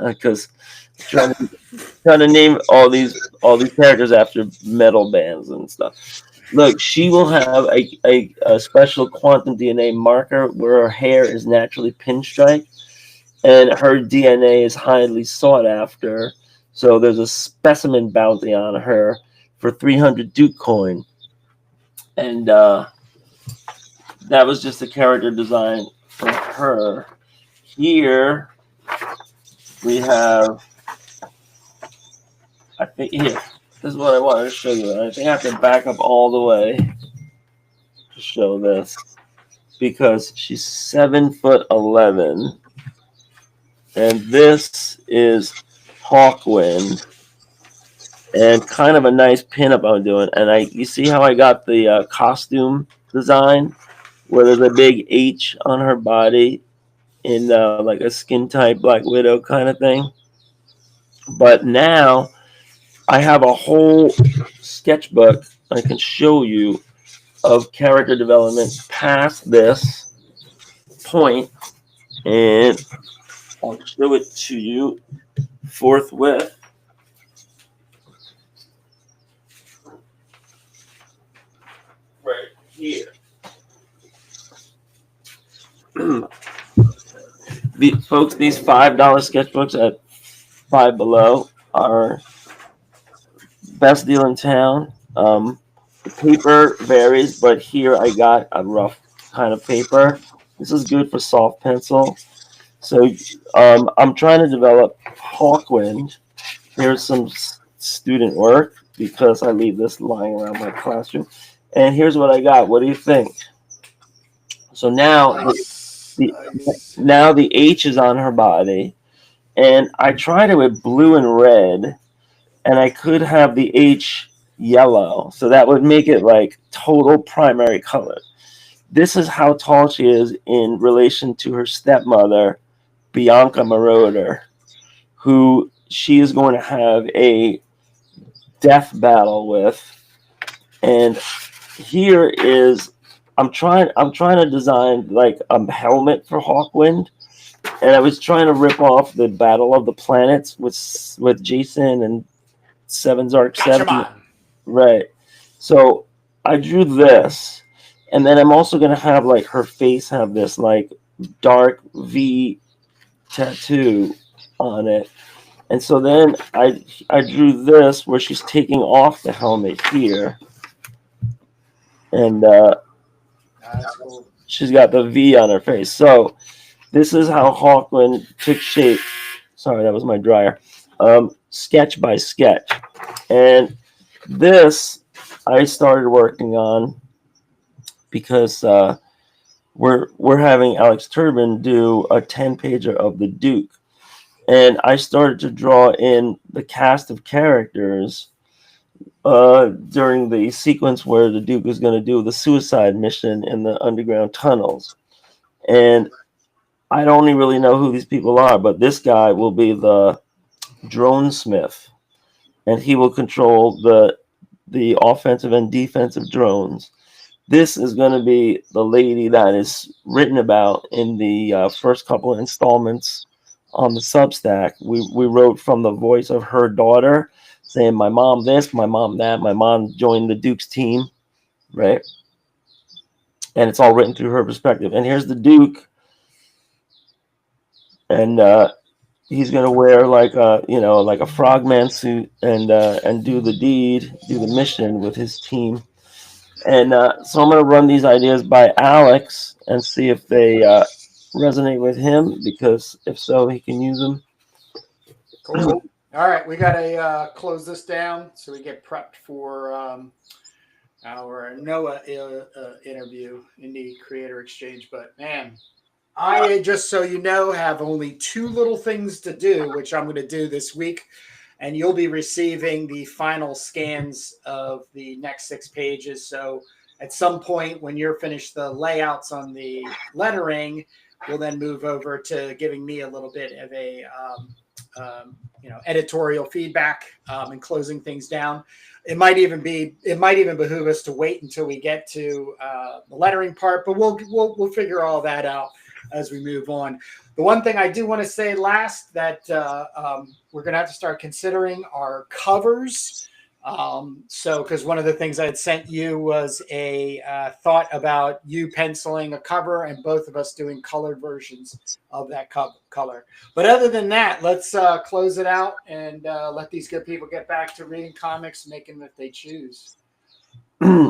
because trying to name all these characters after metal bands and stuff. Look, she will have a special quantum DNA marker where her hair is naturally pinstripe, and her DNA is highly sought after. So there's a specimen bounty on her for 300 Duke coin, and that was just a character design for her. Here we have, I think, here, this is what I wanted to show you. I think I have to back up all the way to show this because she's 7'11", and this is HAWKWYND, and kind of a nice pinup I'm doing. And you see how I got the costume design where there's a big H on her body in like a skin type Black Widow kind of thing. But now I have a whole sketchbook I can show you of character development past this point, and I'll show it to you forthwith. Right here. Folks, these $5 sketchbooks at Five Below are best deal in town. The paper varies, but here I got a rough kind of paper. This is good for soft pencil. So I'm trying to develop HAWKWYND. Here's some student work because I leave this lying around my classroom. And here's what I got. What do you think? So now now the H is on her body, and I tried it with blue and red, and I could have the H yellow, so that would make it like total primary color. This is how tall she is in relation to her stepmother, Bianca Marauder. who she is going to have a death battle with. And here is I'm trying to design like a helmet for Hawkwind, and I was trying to rip off the Battle of the Planets with Jason and Seven Zark Gotcha, 7. man. Right. So I drew this, and then I'm also gonna have like her face have this like dark V tattoo on it. And so then I drew this where she's taking off the helmet here, and That's cool. she's got the V on her face. So this is how Hawkwind took shape. Sorry, that was my dryer. Sketch by sketch, and this I started working on because we're having Alex Turbin do a 10-pager of the Duke, and I started to draw in the cast of characters during the sequence where the Duke is going to do the suicide mission in the underground tunnels. And I don't even really know who these people are, but this guy will be the drone smith, and he will control the offensive and defensive drones. This is going to be the lady that is written about in the first couple of installments on the Substack. We wrote from the voice of her daughter, saying, my mom this, my mom that, my mom joined the Duke's team, right? And it's all written through her perspective. And here's the Duke, and he's gonna wear like a frogman suit and do the deed, do the mission with his team. And so I'm gonna run these ideas by Alex and see if they resonate with him, because if so, he can use them. Cool. All right, we got to close this down so we get prepped for our Noah interview, Indie Creator Exchange. But man, I, just so you know, have only 2 little things to do, which I'm going to do this week. And you'll be receiving the final scans of the next 6 pages. So at some point when you're finished the layouts on the lettering, we'll then move over to giving me a little bit of a editorial feedback and closing things down. It might even behoove us to wait until we get to the lettering part, but we'll figure all that out as we move on. The one thing I do want to say last that we're going to have to start considering are covers. Because one of the things I had sent you was a thought about you penciling a cover and both of us doing colored versions of that color. But other than that, let's close it out and let these good people get back to reading comics, making them if they choose.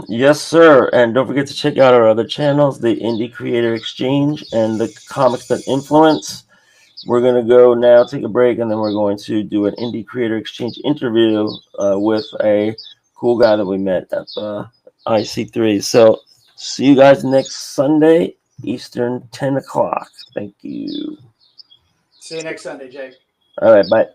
Yes, sir. And don't forget to check out our other channels, the Indie Creator Exchange and the Comics That Influence. We're going to go now, take a break, and then we're going to do an Indie Creator Exchange interview with a cool guy that we met at IC3. So see you guys next Sunday, Eastern, 10 o'clock. Thank you. See you next Sunday, Jake. All right, bye.